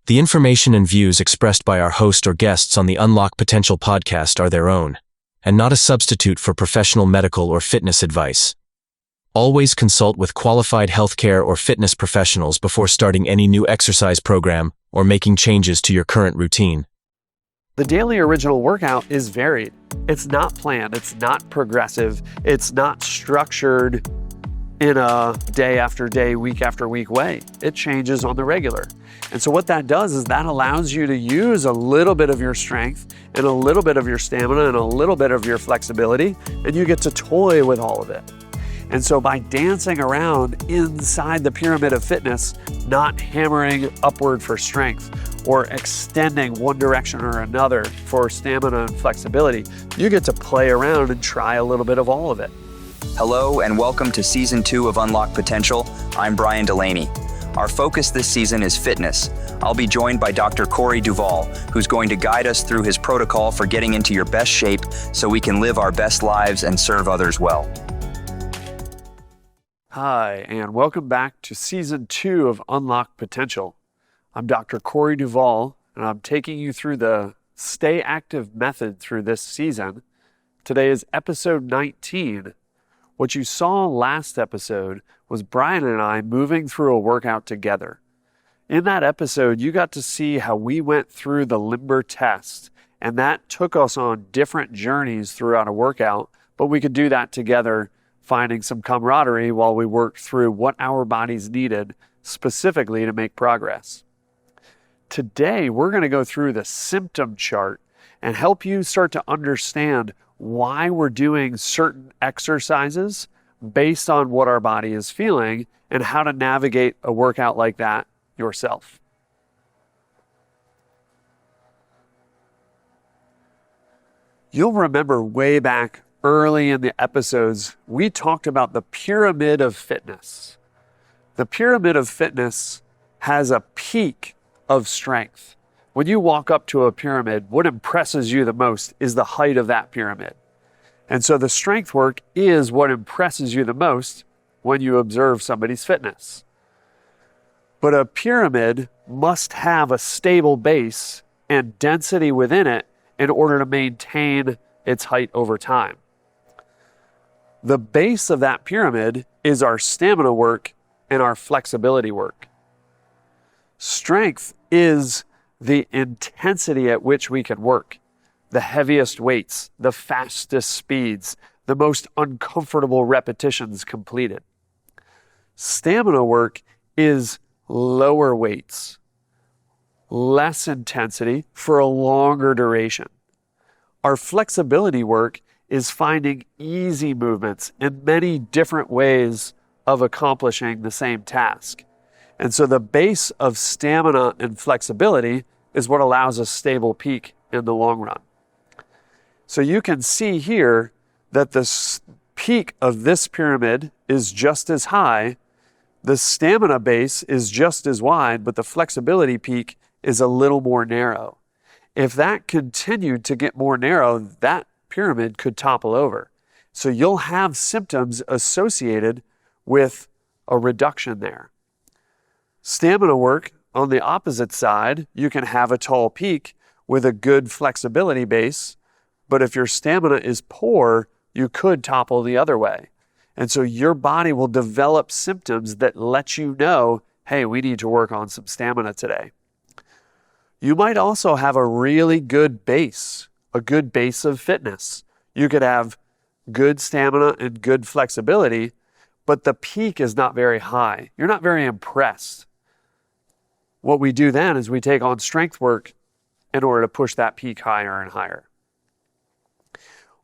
The information and views expressed by our host or guests on the Unlock Potential podcast are their own, and not a substitute for professional medical or fitness advice. Always consult with qualified healthcare or fitness professionals before starting any new exercise program or making changes to your current routine. The daily original workout is varied. It's not planned, it's not progressive, it's not structured in a day after day, week after week way. It changes on the regular. And so what that does is that allows you to use a little bit of your strength and a little bit of your stamina and a little bit of your flexibility, and you get to toy with all of it. And so by dancing around inside the pyramid of fitness, not hammering upward for strength or extending one direction or another for stamina and flexibility, you get to play around and try a little bit of all of it. Hello and welcome to Season 2 of Unlock Potential. I'm Brian Delaney. Our focus this season is fitness. I'll be joined by Dr. Duvall, who's going to guide us through his protocol for getting into your best shape so we can live our best lives and serve others well. Hi, and welcome back to Season 2 of Unlock Potential. I'm Dr. Duvall, and I'm taking you through the Stay Active method through this season. Today is episode 19. What you saw last episode was Brian and I moving through a workout together. In that episode, you got to see how we went through the limber test, and that took us on different journeys throughout a workout, but we could do that together, finding some camaraderie while we worked through what our bodies needed specifically to make progress. Today, we're going to go through the symptom chart and help you start to understand why we're doing certain exercises based on what our body is feeling and how to navigate a workout like that yourself. You'll remember way back early in the episodes, we talked about the pyramid of fitness. The pyramid of fitness has a peak of strength. When you walk up to a pyramid, what impresses you the most is the height of that pyramid. And so the strength work is what impresses you the most when you observe somebody's fitness. But a pyramid must have a stable base and density within it in order to maintain its height over time. The base of that pyramid is our stamina work and our flexibility work. Strength is the intensity at which we can work, the heaviest weights, the fastest speeds, the most uncomfortable repetitions completed. Stamina work is lower weights, less intensity for a longer duration. Our flexibility work is finding easy movements and many different ways of accomplishing the same task. And so the base of stamina and flexibility is what allows a stable peak in the long run. So you can see here that the peak of this pyramid is just as high, the stamina base is just as wide, but the flexibility peak is a little more narrow. If that continued to get more narrow, that pyramid could topple over. So you'll have symptoms associated with a reduction there. Stamina work, on the opposite side, you can have a tall peak with a good flexibility base, but if your stamina is poor, you could topple the other way. And so your body will develop symptoms that let you know, hey, we need to work on some stamina today. You might also have a really good base, a good base of fitness. You could have good stamina and good flexibility, but the peak is not very high. You're not very impressed. What we do then is we take on strength work in order to push that peak higher and higher.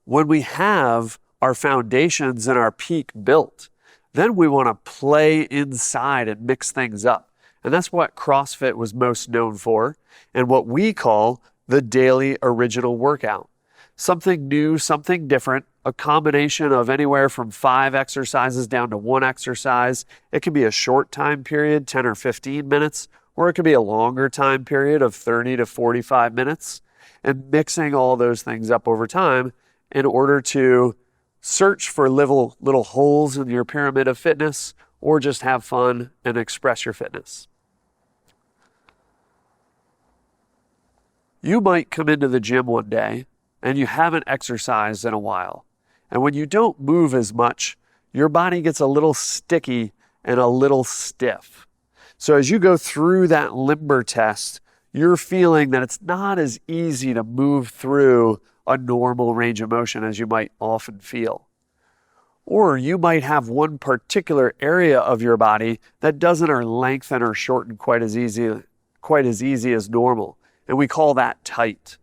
When we have our foundations and our peak built, then we want to play inside and mix things up. And that's what CrossFit was most known for, and what we call the daily original workout. Something new, something different, a combination of anywhere from 5 exercises down to 1 exercise. It can be a short time period, 10 or 15 minutes, or it could be a longer time period of 30 to 45 minutes, and mixing all those things up over time in order to search for little holes in your pyramid of fitness, or just have fun and express your fitness. You might come into the gym one day and you haven't exercised in a while. And when you don't move as much, your body gets a little sticky and a little stiff. So as you go through that limber test, you're feeling that it's not as easy to move through a normal range of motion as you might often feel. Or you might have one particular area of your body that doesn't or lengthen or shorten quite as easy as normal. And we call that tight.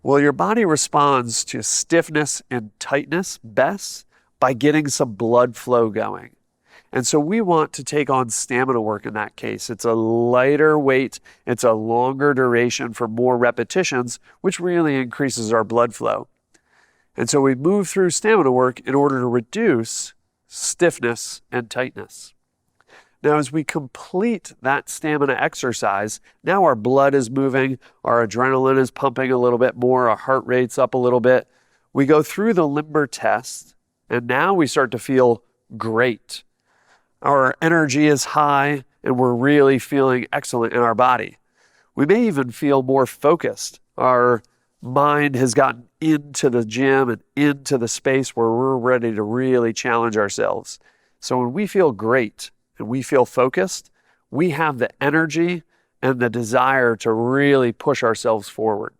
Well, your body responds to stiffness and tightness best by getting some blood flow going. And so we want to take on stamina work in that case. It's a lighter weight, it's a longer duration for more repetitions, which really increases our blood flow. And so we move through stamina work in order to reduce stiffness and tightness. Now, as we complete that stamina exercise, now our blood is moving, our adrenaline is pumping a little bit more, our heart rate's up a little bit. We go through the limber test, and now we start to feel great. Our energy is high, and we're really feeling excellent in our body. We may even feel more focused. Our mind has gotten into the gym and into the space where we're ready to really challenge ourselves. So when we feel great and we feel focused, we have the energy and the desire to really push ourselves forward.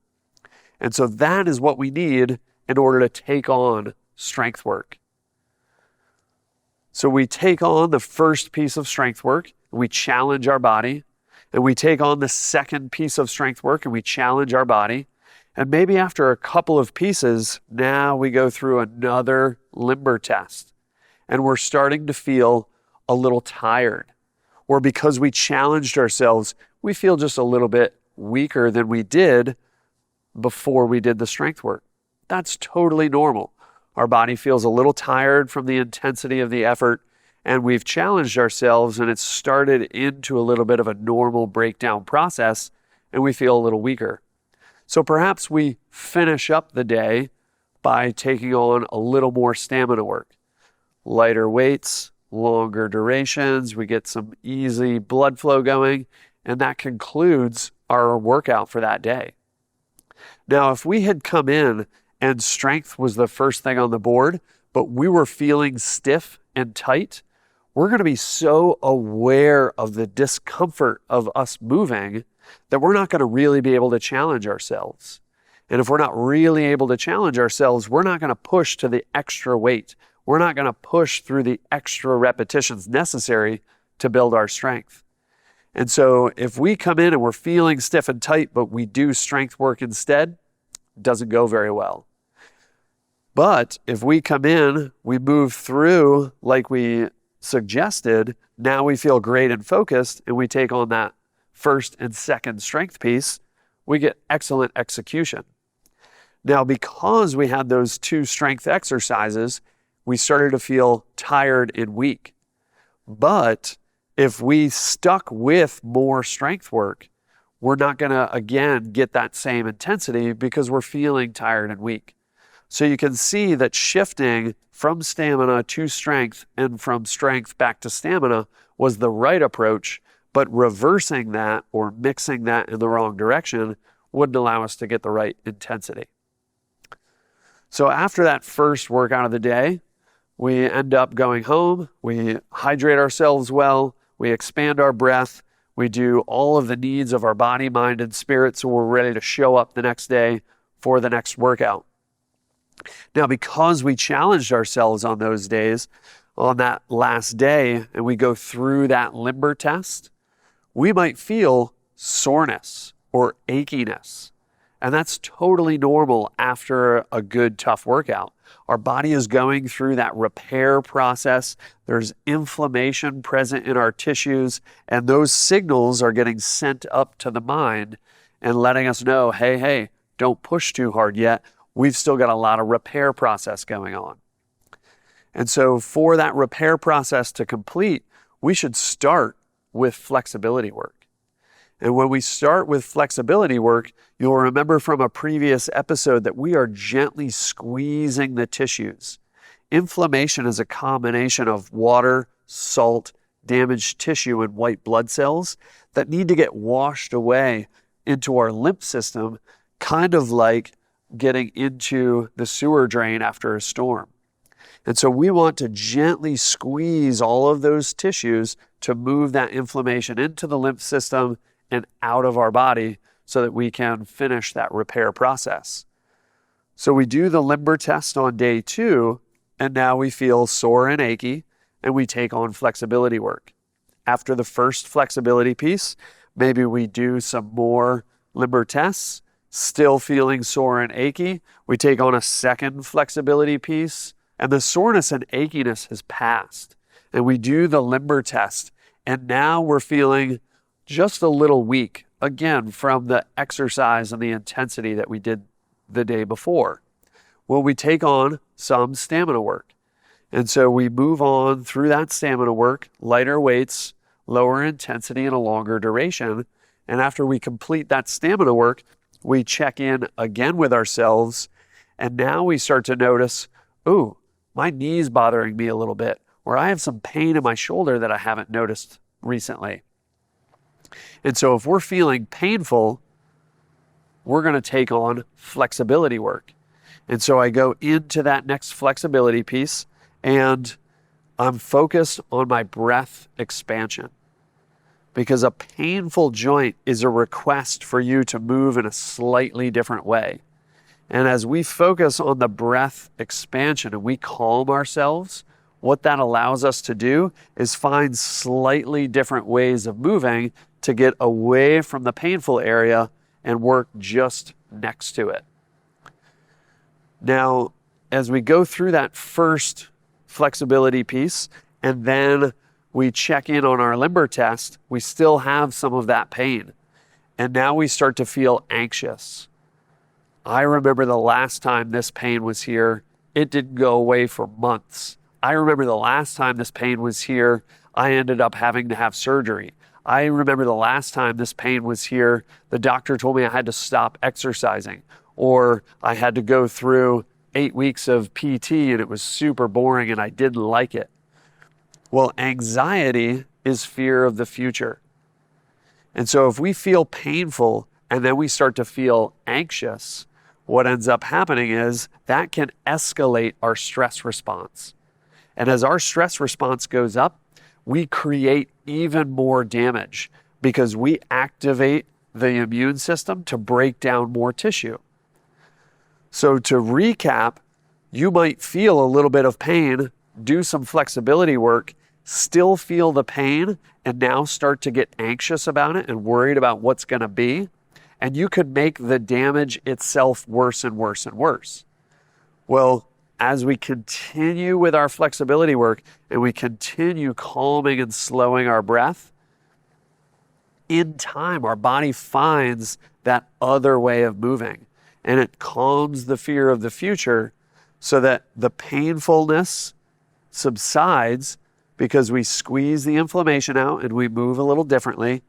And so that is what we need in order to take on strength work. So we take on the first piece of strength work, and we challenge our body, and we take on the second piece of strength work, and we challenge our body. And maybe after a couple of pieces, now we go through another limber test, and we're starting to feel a little tired. Or because we challenged ourselves, we feel just a little bit weaker than we did before we did the strength work. That's totally normal. Our body feels a little tired from the intensity of the effort, and we've challenged ourselves, and it's started into a little bit of a normal breakdown process, and we feel a little weaker. So perhaps we finish up the day by taking on a little more stamina work. Lighter weights, longer durations, we get some easy blood flow going, and that concludes our workout for that day. Now, if we had come in and strength was the first thing on the board, but we were feeling stiff and tight, we're going to be so aware of the discomfort of us moving that we're not going to really be able to challenge ourselves. And if we're not really able to challenge ourselves, we're not going to push to the extra weight. We're not going to push through the extra repetitions necessary to build our strength. And so if we come in and we're feeling stiff and tight, but we do strength work instead, it doesn't go very well. But if we come in, we move through like we suggested, now we feel great and focused, and we take on that first and second strength piece, we get excellent execution. Now, because we had those two strength exercises, we started to feel tired and weak. But if we stuck with more strength work, we're not going to, again, get that same intensity because we're feeling tired and weak. So you can see that shifting from stamina to strength and from strength back to stamina was the right approach, but reversing that or mixing that in the wrong direction wouldn't allow us to get the right intensity. So after that first workout of the day, we end up going home, we hydrate ourselves well, we expand our breath, we do all of the needs of our body, mind, and spirit so we're ready to show up the next day for the next workout. Now, because we challenged ourselves on those days, on that last day, and we go through that limber test, we might feel soreness or achiness. And that's totally normal after a good, tough workout. Our body is going through that repair process. There's inflammation present in our tissues, and those signals are getting sent up to the mind and letting us know, hey, don't push too hard yet. We've still got a lot of repair process going on. And so for that repair process to complete, we should start with flexibility work. And when we start with flexibility work, you'll remember from a previous episode that we are gently squeezing the tissues. Inflammation is a combination of water, salt, damaged tissue, and white blood cells that need to get washed away into our lymph system, kind of like getting into the sewer drain after a storm. And so we want to gently squeeze all of those tissues to move that inflammation into the lymph system and out of our body so that we can finish that repair process. So we do the limber test on day 2, and now we feel sore and achy, and we take on flexibility work. After the first flexibility piece, maybe we do some more limber tests, still feeling sore and achy. We take on a second flexibility piece, and the soreness and achiness has passed. And we do the limber test, and now we're feeling just a little weak, again, from the exercise and the intensity that we did the day before. Well, we take on some stamina work. And so we move on through that stamina work, lighter weights, lower intensity, and a longer duration. And after we complete that stamina work, we check in again with ourselves. And now we start to notice, ooh, my knee's bothering me a little bit, or I have some pain in my shoulder that I haven't noticed recently. And so if we're feeling painful, we're going to take on flexibility work. And so I go into that next flexibility piece, and I'm focused on my breath expansion, because a painful joint is a request for you to move in a slightly different way. And as we focus on the breath expansion and we calm ourselves, what that allows us to do is find slightly different ways of moving to get away from the painful area and work just next to it. Now, as we go through that first flexibility piece, and then we check in on our limber test, we still have some of that pain. And now we start to feel anxious. I remember the last time this pain was here, it didn't go away for months. I remember the last time this pain was here, I ended up having to have surgery. I remember the last time this pain was here, the doctor told me I had to stop exercising, or I had to go through 8 weeks of PT and it was super boring and I didn't like it. Well, anxiety is fear of the future. And so if we feel painful and then we start to feel anxious, what ends up happening is that can escalate our stress response. And as our stress response goes up, we create even more damage because we activate the immune system to break down more tissue. So to recap, you might feel a little bit of pain, do some flexibility work, still feel the pain, and now start to get anxious about it and worried about what's going to be. And you could make the damage itself worse and worse and worse. Well, as we continue with our flexibility work and we continue calming and slowing our breath, in time, our body finds that other way of moving. And it calms the fear of the future so that the painfulness subsides because we squeeze the inflammation out and we move a little differently.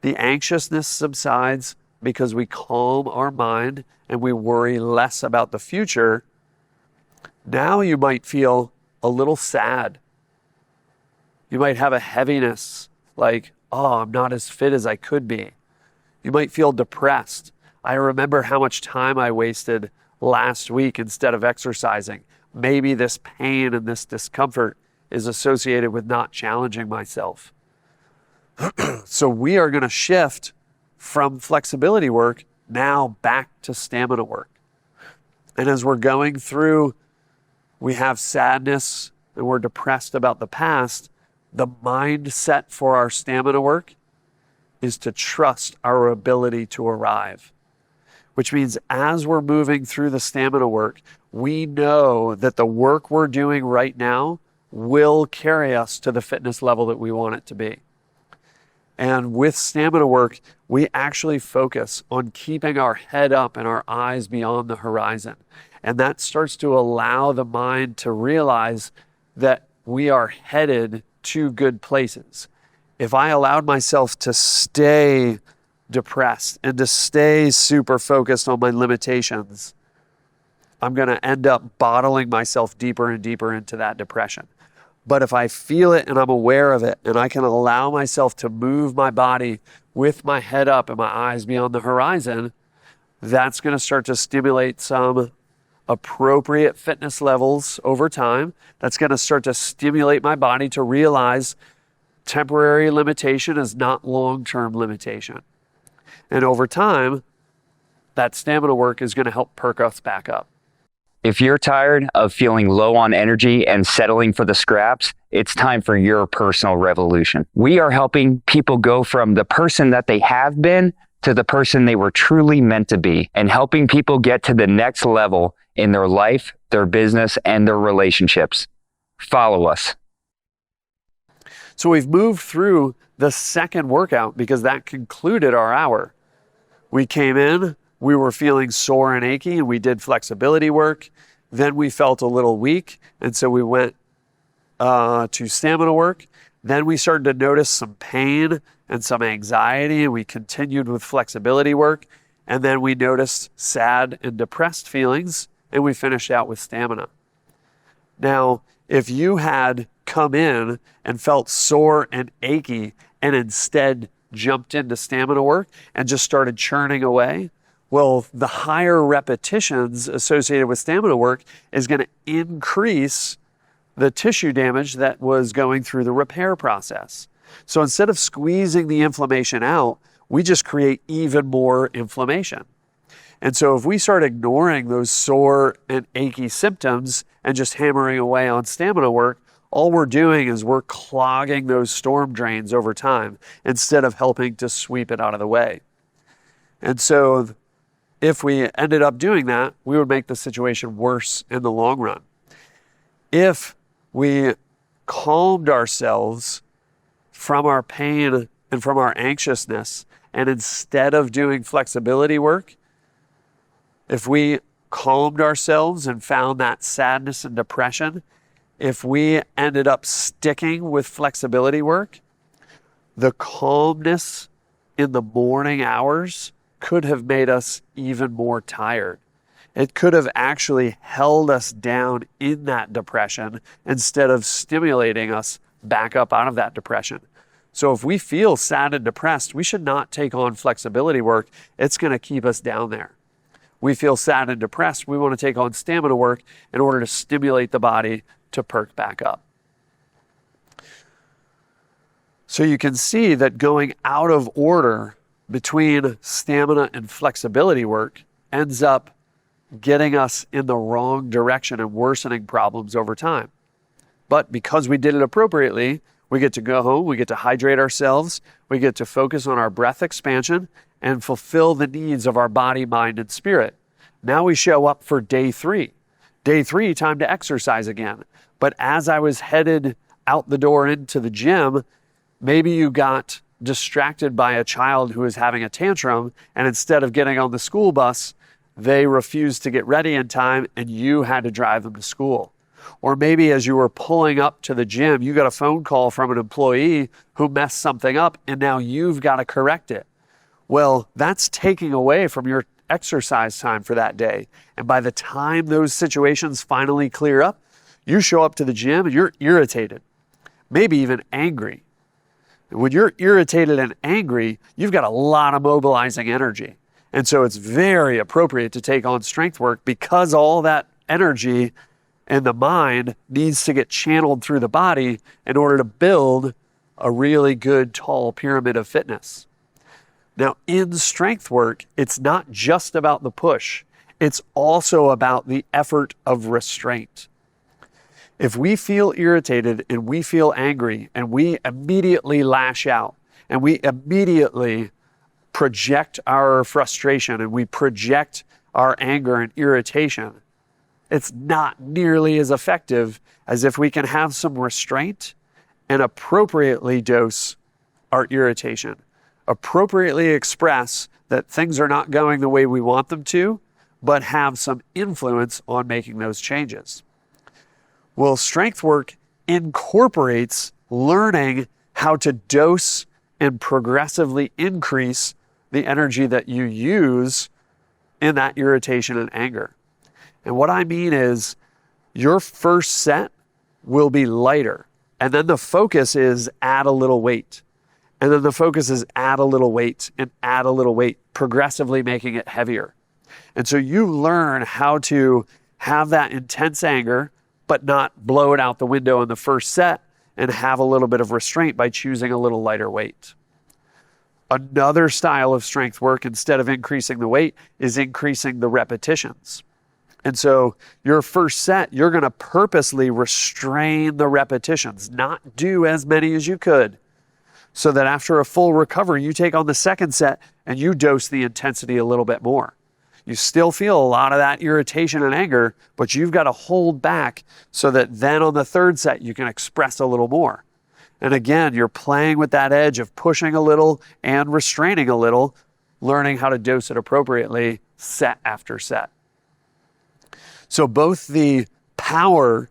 The anxiousness subsides because we calm our mind and we worry less about the future. Now you might feel a little sad. You might have a heaviness like, oh, I'm not as fit as I could be. You might feel depressed. I remember how much time I wasted last week instead of exercising. Maybe this pain and this discomfort is associated with not challenging myself. So we are going to shift from flexibility work now back to stamina work. And as we're going through, we have sadness and we're depressed about the past. The mindset for our stamina work is to trust our ability to arrive. Which means as we're moving through the stamina work, we know that the work we're doing right now will carry us to the fitness level that we want it to be. And with stamina work, we actually focus on keeping our head up and our eyes beyond the horizon. And that starts to allow the mind to realize that we are headed to good places. If I allowed myself to stay depressed and to stay super focused on my limitations, I'm going to end up bottling myself deeper and deeper into that depression. But if I feel it and I'm aware of it, and I can allow myself to move my body with my head up and my eyes beyond the horizon, that's going to start to stimulate some appropriate fitness levels over time. That's going to start to stimulate my body to realize temporary limitation is not long-term limitation. And over time, that stamina work is going to help perk us back up. If you're tired of feeling low on energy and settling for the scraps, it's time for your personal revolution. We are helping people go from the person that they have been to the person they were truly meant to be, and helping people get to the next level in their life, their business, and their relationships. Follow us. So we've moved through the second workout because that concluded our hour. We came in, we were feeling sore and achy, and we did flexibility work. Then we felt a little weak, and so we went to stamina work. Then we started to notice some pain and some anxiety, and we continued with flexibility work. And then we noticed sad and depressed feelings, and we finished out with stamina. Now, if you had come in and felt sore and achy and instead jumped into stamina work and just started churning away, well, the higher repetitions associated with stamina work is going to increase the tissue damage that was going through the repair process. So instead of squeezing the inflammation out, we just create even more inflammation. And so if we start ignoring those sore and achy symptoms and just hammering away on stamina work, all we're doing is we're clogging those storm drains over time instead of helping to sweep it out of the way. And so if we ended up doing that, we would make the situation worse in the long run. If we calmed ourselves from our pain and from our anxiousness, and instead of doing flexibility work, if we calmed ourselves and found that sadness and depression, if we ended up sticking with flexibility work, the calmness in the morning hours could have made us even more tired. It could have actually held us down in that depression instead of stimulating us back up out of that depression. So if we feel sad and depressed, we should not take on flexibility work. It's going to keep us down there. We feel sad and depressed, we want to take on stamina work in order to stimulate the body to perk back up. So you can see that going out of order between stamina and flexibility work ends up getting us in the wrong direction and worsening problems over time. But because we did it appropriately, we get to go home, we get to hydrate ourselves, we get to focus on our breath expansion and fulfill the needs of our body, mind, and spirit. Now we show up for day 3. Day 3, time to exercise again. But as I was headed out the door into the gym, maybe you got distracted by a child who was having a tantrum, and instead of getting on the school bus, they refused to get ready in time and you had to drive them to school. Or maybe as you were pulling up to the gym, you got a phone call from an employee who messed something up and now you've got to correct it. Well, that's taking away from your exercise time for that day. And by the time those situations finally clear up, you show up to the gym and you're irritated, maybe even angry. When you're irritated and angry, you've got a lot of mobilizing energy. And so it's very appropriate to take on strength work because all that energy in the mind needs to get channeled through the body in order to build a really good, tall pyramid of fitness. Now, in strength work, it's not just about the push. It's also about the effort of restraint. If we feel irritated and we feel angry and we immediately lash out and we immediately project our frustration and we project our anger and irritation, it's not nearly as effective as if we can have some restraint and appropriately dose our irritation, appropriately express that things are not going the way we want them to, but have some influence on making those changes. Well, strength work incorporates learning how to dose and progressively increase the energy that you use in that irritation and anger. And what I mean is your first set will be lighter. And then the focus is add a little weight. And then the focus is add a little weight and add a little weight, progressively making it heavier. And so you learn how to have that intense anger, but not blow it out the window in the first set, and have a little bit of restraint by choosing a little lighter weight. Another style of strength work, instead of increasing the weight, is increasing the repetitions. And so your first set, you're going to purposely restrain the repetitions, not do as many as you could, so that after a full recovery, you take on the second set and you dose the intensity a little bit more. You still feel a lot of that irritation and anger, but you've got to hold back so that then on the third set, you can express a little more. And again, you're playing with that edge of pushing a little and restraining a little, learning how to dose it appropriately set after set. So both the power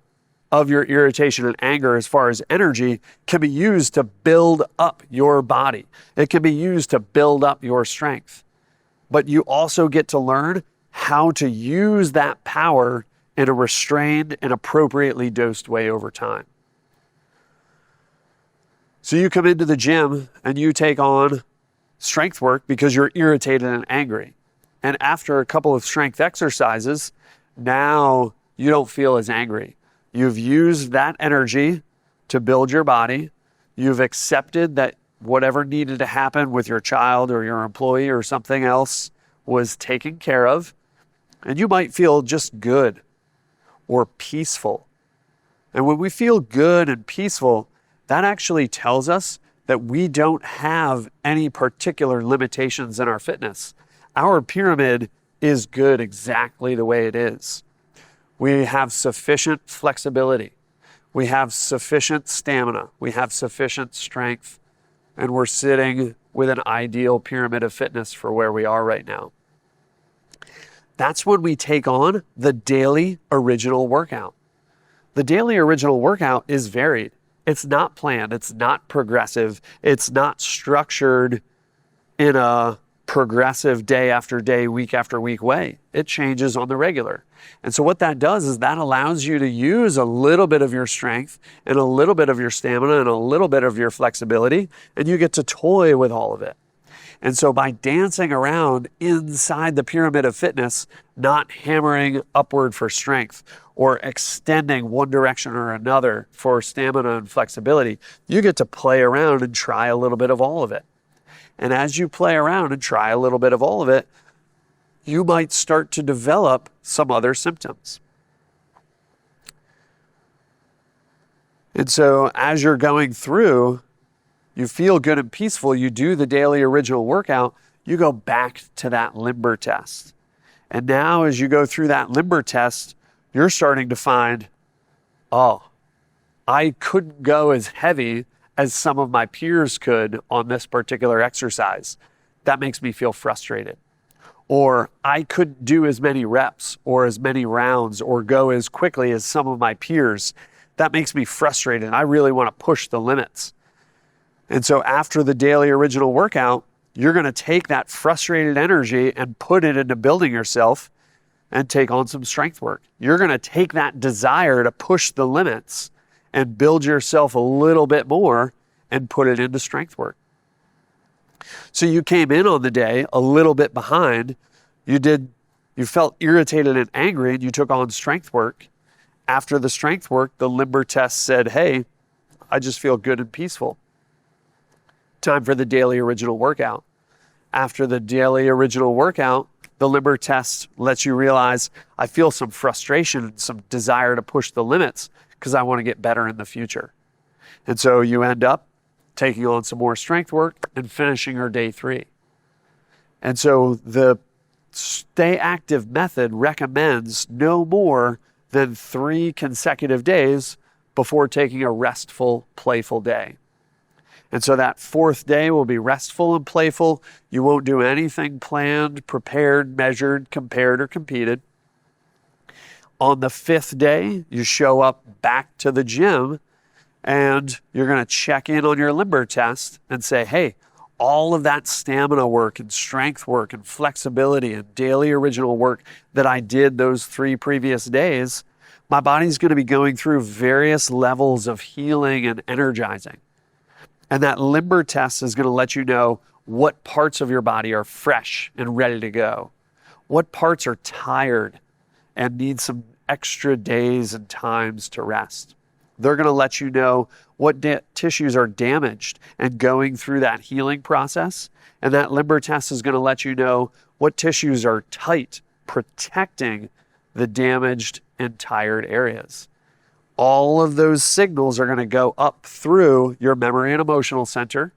of your irritation and anger as far as energy can be used to build up your body. It can be used to build up your strength. But you also get to learn how to use that power in a restrained and appropriately dosed way over time. So you come into the gym and you take on strength work because you're irritated and angry. And after a couple of strength exercises, now you don't feel as angry. You've used that energy to build your body. You've accepted that whatever needed to happen with your child or your employee or something else was taken care of. And you might feel just good or peaceful. And when we feel good and peaceful, that actually tells us that we don't have any particular limitations in our fitness. Our pyramid is good exactly the way it is. We have sufficient flexibility. We have sufficient stamina. We have sufficient strength. And we're sitting with an ideal pyramid of fitness for where we are right now. That's when we take on the daily original workout. The daily original workout is varied. It's not planned. It's not progressive. It's not structured in a progressive day after day, week after week way. It changes on the regular. And so what that does is that allows you to use a little bit of your strength and a little bit of your stamina and a little bit of your flexibility, and you get to toy with all of it. And so by dancing around inside the pyramid of fitness, not hammering upward for strength or extending one direction or another for stamina and flexibility, you get to play around and try a little bit of all of it. And as you play around and try a little bit of all of it, you might start to develop some other symptoms. And so as you're going through, you feel good and peaceful, you do the daily original workout, you go back to that limber test. And now as you go through that limber test, you're starting to find, oh, I couldn't go as heavy as some of my peers could on this particular exercise. That makes me feel frustrated. Or I couldn't do as many reps or as many rounds or go as quickly as some of my peers. That makes me frustrated. I really want to push the limits. And so after the daily original workout, you're going to take that frustrated energy and put it into building yourself and take on some strength work. You're going to take that desire to push the limits and build yourself a little bit more and put it into strength work. So you came in on the day a little bit behind. You felt irritated and angry, and you took on strength work. After the strength work, the limber test said, hey, I just feel good and peaceful. Time for the daily original workout. After the daily original workout, the limber test lets you realize I feel some frustration and some desire to push the limits because I want to get better in the future. And so you end up taking on some more strength work and finishing your day 3. And so the Stay Active method recommends no more than 3 consecutive days before taking a restful, playful day. And so that 4th day will be restful and playful. You won't do anything planned, prepared, measured, compared, or competed. On the 5th day, you show up back to the gym and you're going to check in on your limber test and say, hey, all of that stamina work and strength work and flexibility and daily original work that I did those 3 previous days, my body's going to be going through various levels of healing and energizing. And that limber test is going to let you know what parts of your body are fresh and ready to go, what parts are tired and need some extra days and times to rest. They're going to let you know what tissues are damaged and going through that healing process. And that limber test is going to let you know what tissues are tight, protecting the damaged and tired areas. All of those signals are going to go up through your memory and emotional center.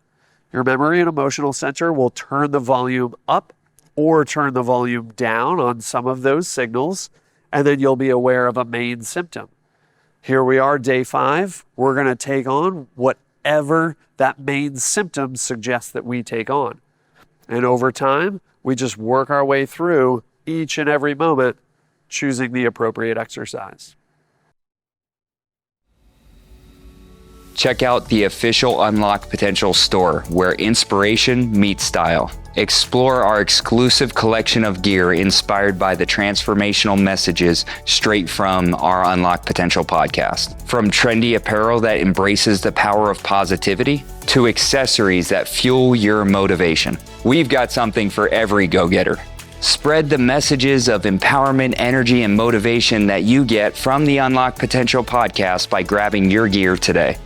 Your memory and emotional center will turn the volume up or turn the volume down on some of those signals, and then you'll be aware of a main symptom. Here we are, day 5. We're going to take on whatever that main symptom suggests that we take on. And over time, we just work our way through each and every moment, choosing the appropriate exercise. Check out the official Unlock Potential store, where inspiration meets style. Explore our exclusive collection of gear inspired by the transformational messages straight from our Unlock Potential podcast. From trendy apparel that embraces the power of positivity to accessories that fuel your motivation, we've got something for every go-getter. Spread the messages of empowerment, energy, and motivation that you get from the Unlock Potential podcast by grabbing your gear today.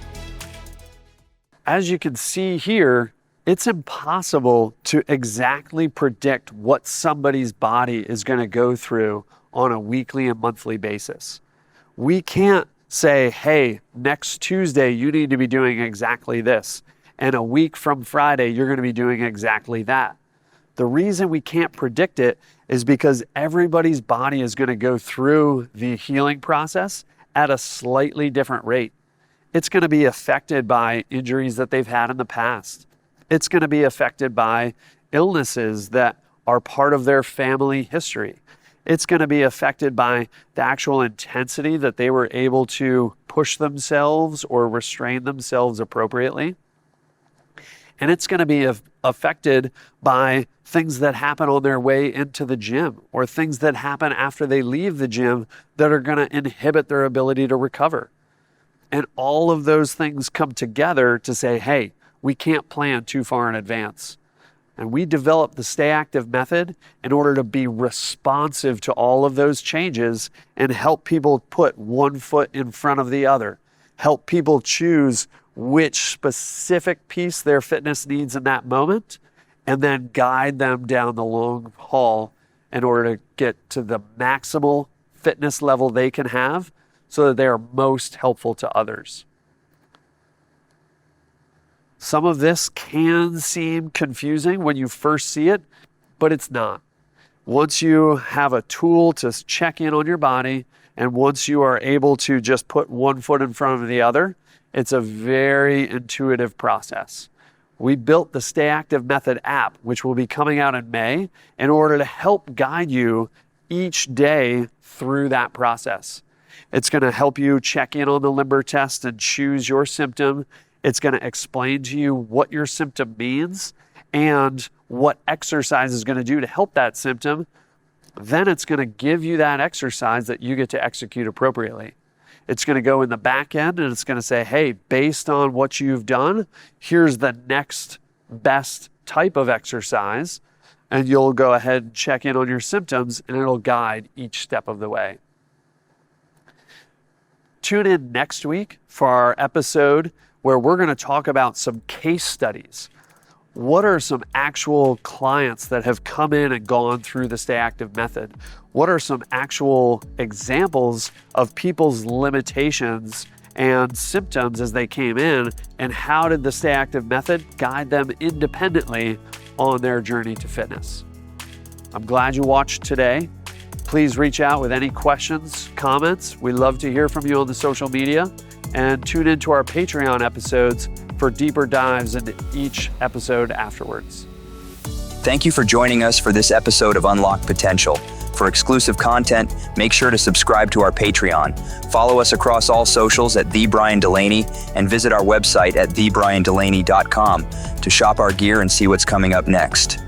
As you can see here, it's impossible to exactly predict what somebody's body is going to go through on a weekly and monthly basis. We can't say, hey, next Tuesday you need to be doing exactly this, and a week from Friday you're going to be doing exactly that. The reason we can't predict it is because everybody's body is going to go through the healing process at a slightly different rate. It's going to be affected by injuries that they've had in the past. It's going to be affected by illnesses that are part of their family history. It's going to be affected by the actual intensity that they were able to push themselves or restrain themselves appropriately. And it's going to be affected by things that happen on their way into the gym or things that happen after they leave the gym that are going to inhibit their ability to recover. And all of those things come together to say, hey, we can't plan too far in advance. And we developed the Stay Active method in order to be responsive to all of those changes and help people put one foot in front of the other, help people choose which specific piece their fitness needs in that moment, and then guide them down the long haul in order to get to the maximal fitness level they can have so that they are most helpful to others. Some of this can seem confusing when you first see it, but it's not. Once you have a tool to check in on your body, and once you are able to just put one foot in front of the other, it's a very intuitive process. We built the Stay Active Method app, which will be coming out in May, in order to help guide you each day through that process. It's going to help you check in on the limber test and choose your symptom. It's going to explain to you what your symptom means and what exercise is going to do to help that symptom. Then it's going to give you that exercise that you get to execute appropriately. It's going to go in the back end and it's going to say, hey, based on what you've done, here's the next best type of exercise. And you'll go ahead and check in on your symptoms and it'll guide each step of the way. Tune in next week for our episode where we're going to talk about some case studies. What are some actual clients that have come in and gone through the Stay Active method? What are some actual examples of people's limitations and symptoms as they came in, and how did the Stay Active method guide them independently on their journey to fitness? I'm glad you watched today. Please reach out with any questions, comments. We love to hear from you on the social media, and tune into our Patreon episodes for deeper dives into each episode afterwards. Thank you for joining us for this episode of Unlock Potential. For exclusive content, make sure to subscribe to our Patreon. Follow us across all socials at @TheBrianDelaney and visit our website at thebriandelaney.com to shop our gear and see what's coming up next.